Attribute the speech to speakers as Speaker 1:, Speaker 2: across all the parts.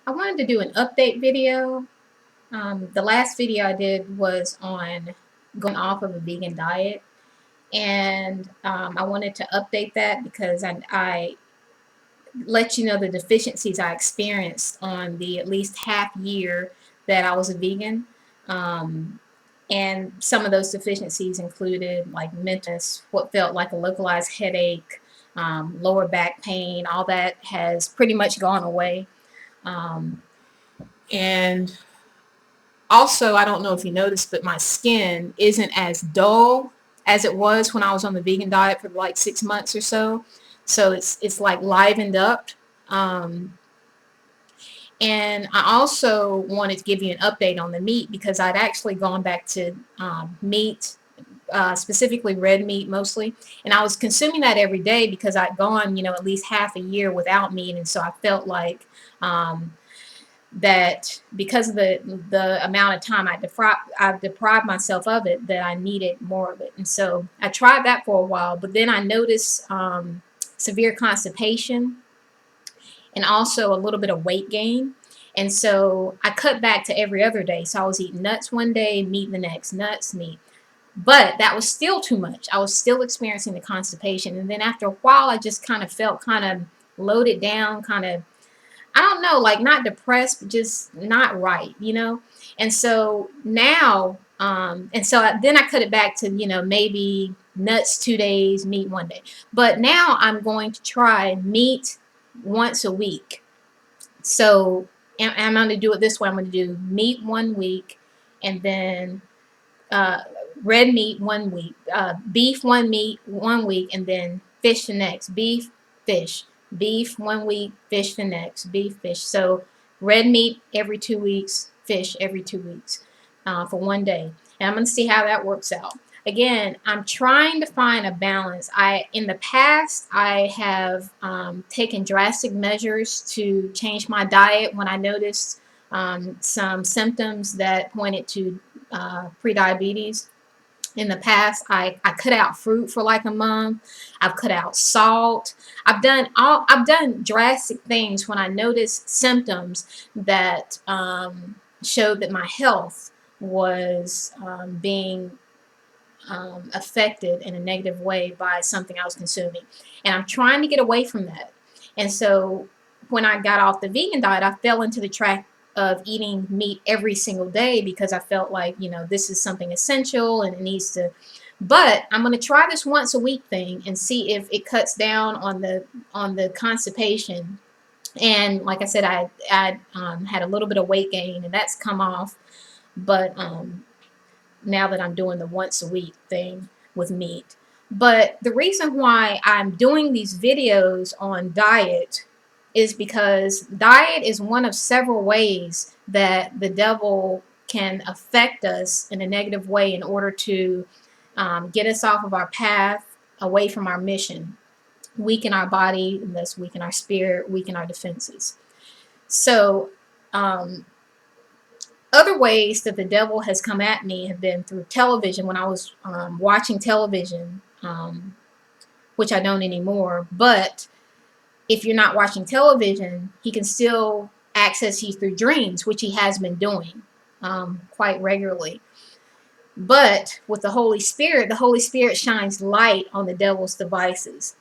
Speaker 1: I wanted to do an update video. The last video I did was on going off of a vegan diet, and I wanted to update that because I let you know the deficiencies I experienced on the at least half year that I was a vegan. Um, and some of those deficiencies included like mental, what felt like a localized headache, lower back pain. All that has pretty much gone away. Um, and also, I don't know if you noticed, but my skin isn't as dull as it was when I was on the vegan diet for like 6 months or so. So it's like livened up. Um, and I also wanted to give you an update on the meat because I'd actually gone back to meat, specifically red meat mostly. And I was consuming that every day because I'd gone, at least half a year without meat. And so I felt like that because of the amount of time I deprived myself of it, that I needed more of it. And so I tried that for a while, but then I noticed severe constipation and also a little bit of weight gain. And so I cut back to every other day. So I was eating nuts one day, meat the next, nuts, meat. But that was still too much. I was still experiencing the constipation. And then after a while, I just kind of felt kind of loaded down, kind of, I don't know, like not depressed, but just not right. And so now, then I cut it back to, maybe nuts 2 days, meat one day. But now I'm going to try meat once a week. So I'm going to do it this way. I'm going to do meat 1 week, and then red meat 1 week, beef 1 week, and then fish the next. Beef, fish. Beef 1 week, fish the next. Beef, fish. So red meat every 2 weeks, fish every 2 weeks for one day. And I'm going to see how that works out. Again, I'm trying to find a balance. In the past, I have taken drastic measures to change my diet when I noticed some symptoms that pointed to prediabetes. In the past, I cut out fruit for like a month. I've cut out salt. I've done drastic things when I noticed symptoms that showed that my health was being affected in a negative way by something I was consuming. And I'm trying to get away from that. And so when I got off the vegan diet, I fell into the trap of eating meat every single day because I felt like, this is something essential and it needs to. But I'm going to try this once a week thing and see if it cuts down on the constipation. And like I said, I had a little bit of weight gain, and that's come off. But now that I'm doing the once a week thing with meat. But the reason why I'm doing these videos on diet is because diet is one of several ways that the devil can affect us in a negative way in order to get us off of our path, away from our mission, weaken our body, and thus weaken our spirit, weaken our defenses. So other ways that the devil has come at me have been through television. When I was watching television, which I don't anymore, but if you're not watching television, he can still access you through dreams, which he has been doing quite regularly. But with the Holy Spirit shines light on the devil's devices.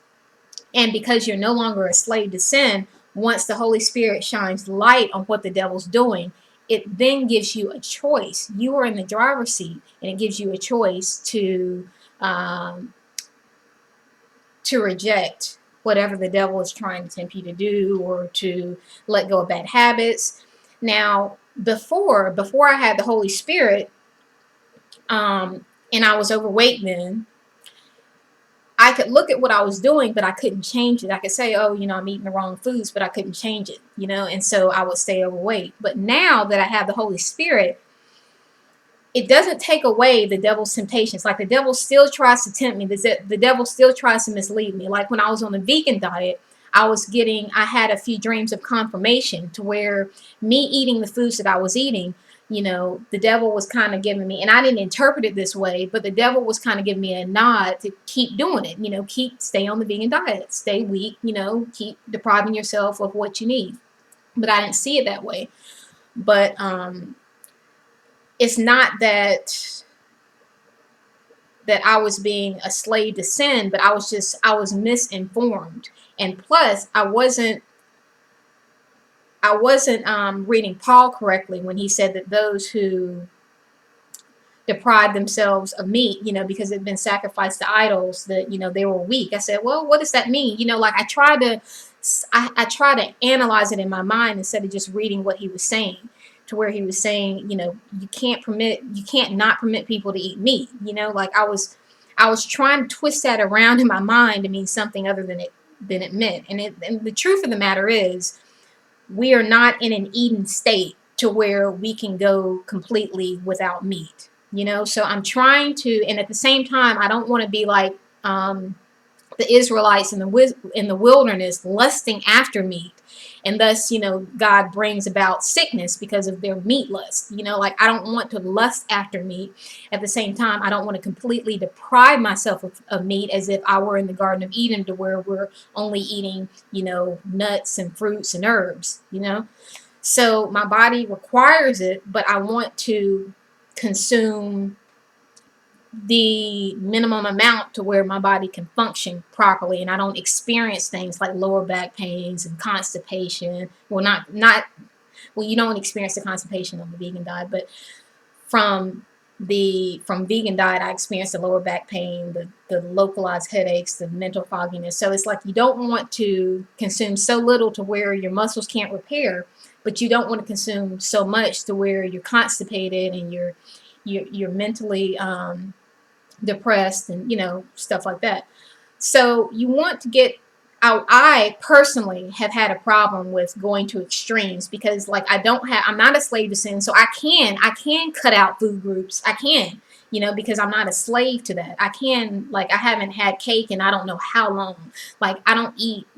Speaker 1: And because you're no longer a slave to sin, once the Holy Spirit shines light on what the devil's doing, it then gives you a choice. You are in the driver's seat, and it gives you a choice to reject whatever the devil is trying to tempt you to do, or to let go of bad habits. Now, before I had the Holy Spirit, and I was overweight then, I could look at what I was doing, but I couldn't change it. I could say, oh, I'm eating the wrong foods, but I couldn't change it, and so I would stay overweight. But now that I have the Holy Spirit, it doesn't take away the devil's temptations. Like, the devil still tries to tempt me. The devil still tries to mislead me. Like when I was on the vegan diet, I had a few dreams of confirmation to where me eating the foods that I was eating, the devil was kind of giving me, and I didn't interpret it this way, but the devil was kind of giving me a nod to keep doing it, stay on the vegan diet, stay weak, keep depriving yourself of what you need. but I didn't see it that way. But it's not that I was being a slave to sin, but I was misinformed. And plus, I wasn't reading Paul correctly when he said that those who deprive themselves of meat, because it had been sacrificed to idols, that, they were weak. I said, well, what does that mean? Like I try to analyze it in my mind instead of just reading what he was saying, to where he was saying, you can't not permit people to eat meat. Like I was trying to twist that around in my mind to mean something other than it meant. And the truth of the matter is, we are not in an Eden state to where we can go completely without meat. So I'm trying to, and at the same time, I don't want to be like the Israelites in the wilderness, lusting after meat, and thus, God brings about sickness because of their meat lust. Like I don't want to lust after meat. At the same time, I don't want to completely deprive myself of meat, as if I were in the Garden of Eden, to where we're only eating, nuts and fruits and herbs. So my body requires it, but I want to consume the minimum amount to where my body can function properly, and I don't experience things like lower back pains and constipation. Well, you don't experience the constipation on the vegan diet, but from vegan diet, I experienced the lower back pain, the localized headaches, the mental fogginess. So it's like you don't want to consume so little to where your muscles can't repair, but you don't want to consume so much to where you're constipated and you're mentally depressed and stuff like that. So you want to get out. I personally have had a problem with going to extremes, because like I'm not a slave to sin, so I can cut out food groups. I can, because I'm not a slave to that. I haven't had cake and I don't know how long. Like I don't eat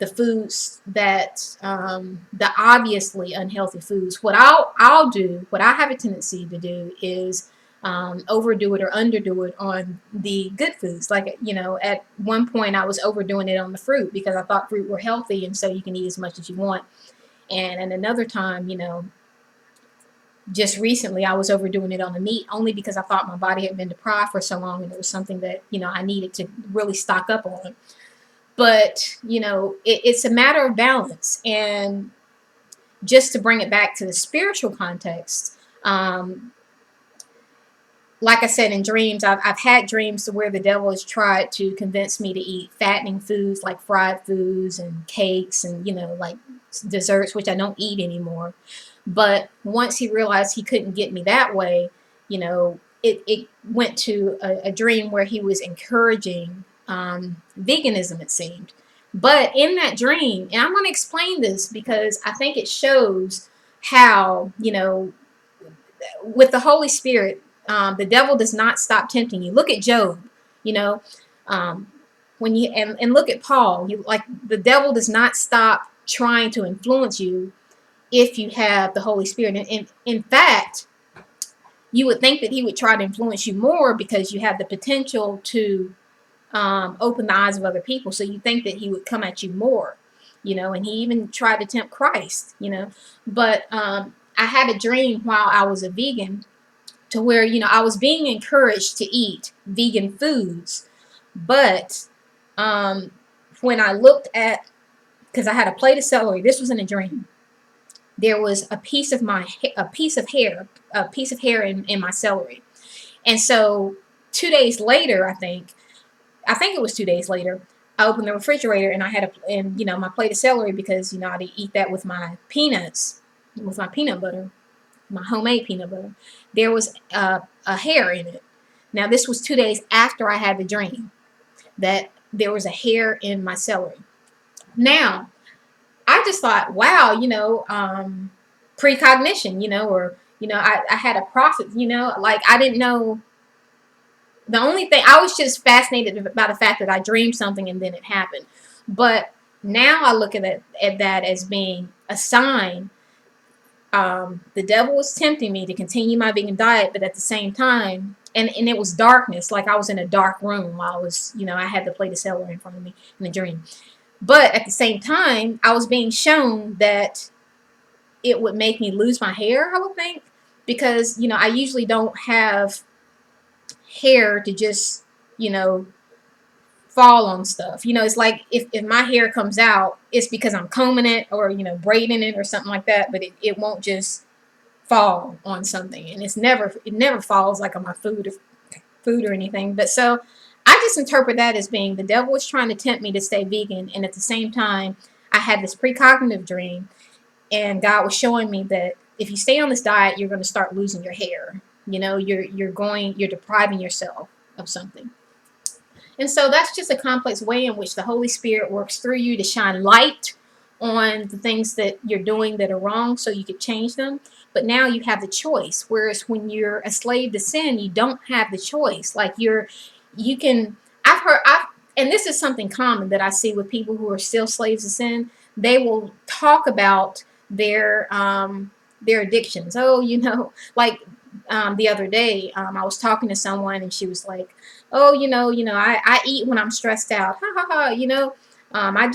Speaker 1: the foods that the obviously unhealthy foods. What I have a tendency to do is overdo it or underdo it on the good foods. Like, at one point I was overdoing it on the fruit because I thought fruit were healthy, and so you can eat as much as you want. And at another time, just recently I was overdoing it on the meat, only because I thought my body had been deprived for so long and it was something that, I needed to really stock up on. But, it's a matter of balance. And just to bring it back to the spiritual context, like I said, in dreams, I've had dreams to where the devil has tried to convince me to eat fattening foods like fried foods and cakes and, like desserts, which I don't eat anymore. But once he realized he couldn't get me that way, it went to a dream where he was encouraging veganism, it seemed. But in that dream, and I'm going to explain this because I think it shows how, with the Holy Spirit, the devil does not stop tempting you. Look at Job, when you and look at Paul. The devil does not stop trying to influence you if you have the Holy Spirit. And in fact, you would think that he would try to influence you more because you have the potential to open the eyes of other people. So you think that he would come at you more, and he even tried to tempt Christ, But I had a dream while I was a vegan to where, I was being encouraged to eat vegan foods. But when I looked at, because I had a plate of celery, this was in a dream, there was a piece of hair in my celery. And so 2 days later, I think it was 2 days later, I opened the refrigerator and I had my plate of celery, because, I'd eat that with my peanuts, with my peanut butter, my homemade peanut butter. There was a hair in it. Now, this was 2 days after I had the dream that there was a hair in my celery. Now, I just thought, wow, precognition, or, I had a prophet, like I didn't know. The only thing, I was just fascinated by the fact that I dreamed something and then it happened. But now I look at that as being a sign. The devil was tempting me to continue my vegan diet, but at the same time, and it was darkness, like I was in a dark room while I was, I had the plate of celery in front of me in the dream. But at the same time, I was being shown that it would make me lose my hair, I would think, because, I usually don't have hair to just, you know, fall on stuff. It's like if my hair comes out, it's because I'm combing it or, braiding it or something like that, but it won't just fall on something. And it never falls like on my food or anything. But so I just interpret that as being the devil was trying to tempt me to stay vegan. And at the same time, I had this precognitive dream, and God was showing me that if you stay on this diet, you're going to start losing your hair. You're depriving yourself of something. And so that's just a complex way in which the Holy Spirit works through you to shine light on the things that you're doing that are wrong so you could change them. But now you have the choice. Whereas when you're a slave to sin, you don't have the choice. Like you can, and this is something common that I see with people who are still slaves to sin. They will talk about their addictions. Oh, like the other day, I was talking to someone and she was like, oh, I eat when I'm stressed out. Ha ha ha, I'm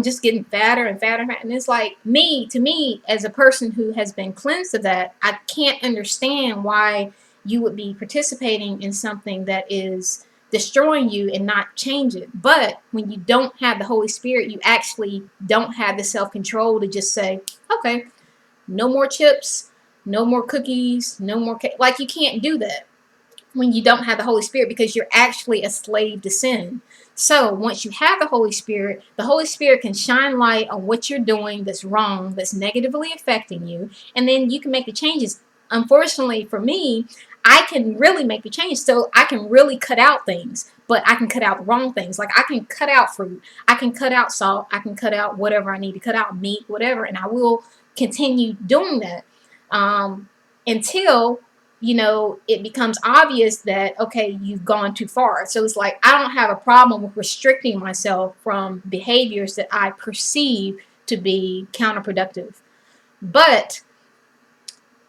Speaker 1: just getting fatter and fatter. And it's like to me, as a person who has been cleansed of that, I can't understand why you would be participating in something that is destroying you and not change it. But when you don't have the Holy Spirit, you actually don't have the self-control to just say, okay, no more chips, no more cookies, no more cake. Like, you can't do that when you don't have the Holy Spirit, because you're actually a slave to sin. So once you have the Holy Spirit can shine light on what you're doing that's wrong, that's negatively affecting you, and then you can make the changes. Unfortunately for me, I can really make the change. So I can really cut out things, but I can cut out the wrong things. Like, I can cut out fruit, I can cut out salt, I can cut out whatever I need to cut out, meat, whatever, and I will continue doing that until it becomes obvious that, okay, you've gone too far. So it's like, I don't have a problem with restricting myself from behaviors that I perceive to be counterproductive. But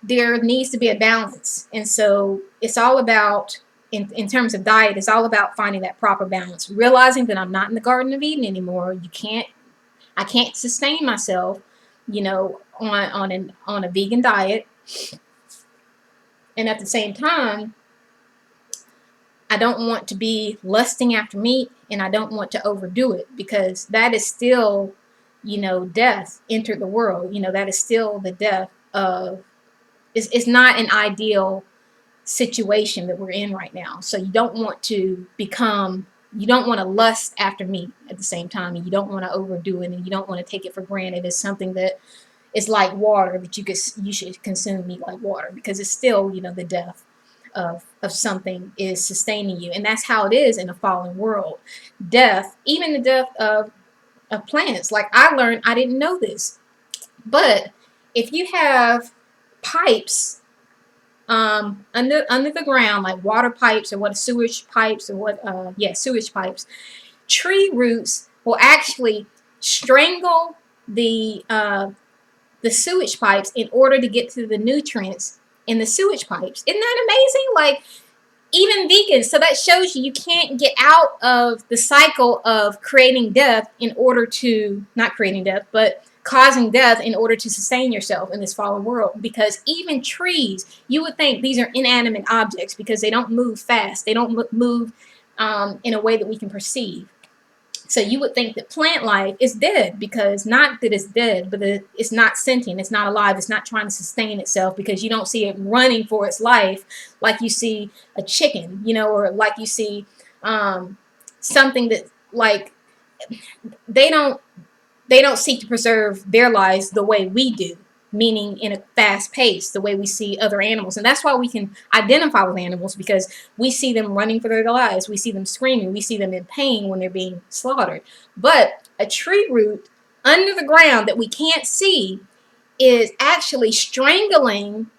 Speaker 1: there needs to be a balance. And so it's all about, in terms of diet, it's all about finding that proper balance, realizing that I'm not in the Garden of Eden anymore. I can't sustain myself, on a vegan diet. And at the same time, I don't want to be lusting after meat, and I don't want to overdo it, because that is still, death entered the world. That is still the death of, it's not an ideal situation that we're in right now. So you don't want to lust after meat at the same time, and you don't want to overdo it, and you don't want to take it for granted as something that is like water, that you should consume meat like water, because it's still, the death of something is sustaining you. And that's how it is in a fallen world. Death, even the death of plants. Like, I learned, I didn't know this, but if you have pipes under the ground, like water pipes, or sewage pipes, sewage pipes, tree roots will actually strangle the sewage pipes in order to get to the nutrients in the sewage pipes. Isn't that amazing? Like, even vegans. So that shows you can't get out of the cycle of creating death in order to, not creating death, but causing death in order to sustain yourself in this fallen world. Because even trees, you would think these are inanimate objects because they don't move fast. They don't move in a way that we can perceive. So you would think that plant life is dead, because not that it's dead, but it's not sentient, it's not alive, it's not trying to sustain itself, because you don't see it running for its life like you see a chicken, or like you see something that, like, they don't seek to preserve their lives the way we do, meaning in a fast pace, the way we see other animals. And that's why we can identify with animals, because we see them running for their lives. We see them screaming. We see them in pain when they're being slaughtered. But a tree root under the ground that we can't see is actually strangling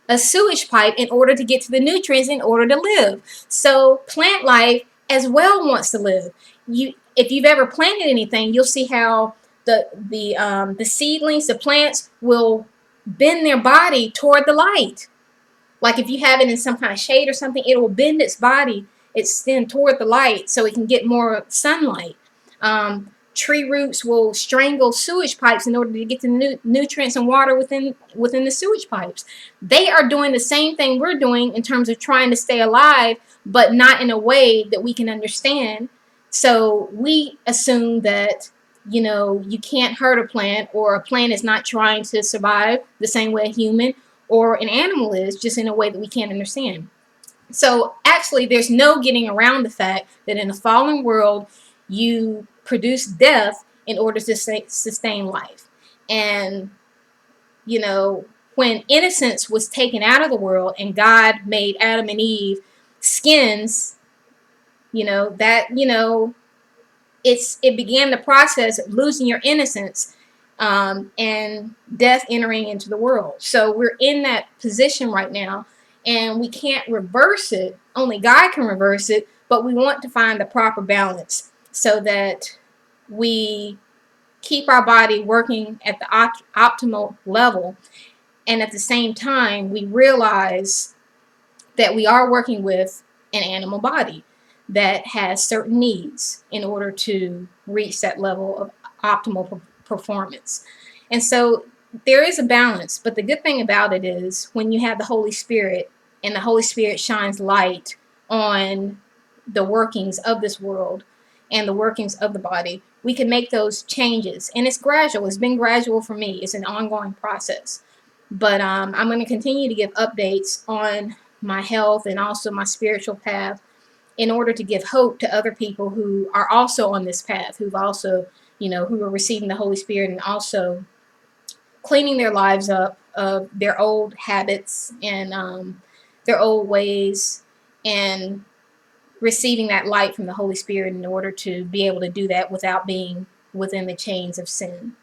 Speaker 1: a sewage pipe in order to get to the nutrients in order to live. So plant life as well wants to live. If you've ever planted anything, you'll see how the seedlings, the plants, will bend their body toward the light. Like, if you have it in some kind of shade or something, it will bend its body, its stem, toward the light so it can get more sunlight. tree roots will strangle sewage pipes in order to get the nutrients and water within the sewage pipes. They are doing the same thing we're doing in terms of trying to stay alive, but not in a way that we can understand. So we assume that, you can't hurt a plant, or a plant is not trying to survive the same way a human or an animal is, just in a way that we can't understand. So actually, there's no getting around the fact that in a fallen world, you produce death in order to sustain life. And, when innocence was taken out of the world and God made Adam and Eve skins, it began the process of losing your innocence, and death entering into the world. So we're in that position right now, and we can't reverse it. Only God can reverse it, but we want to find the proper balance so that we keep our body working at the optimal level, and at the same time we realize that we are working with an animal body that has certain needs in order to reach that level of optimal performance. And so there is a balance, but the good thing about it is when you have the Holy Spirit, and the Holy Spirit shines light on the workings of this world and the workings of the body, we can make those changes. And it's gradual. It's been gradual for me. It's an ongoing process. But I'm going to continue to give updates on my health and also my spiritual path, in order to give hope to other people who are also on this path, who've also, who are receiving the Holy Spirit and also cleaning their lives up of their old habits and their old ways, and receiving that light from the Holy Spirit in order to be able to do that without being within the chains of sin.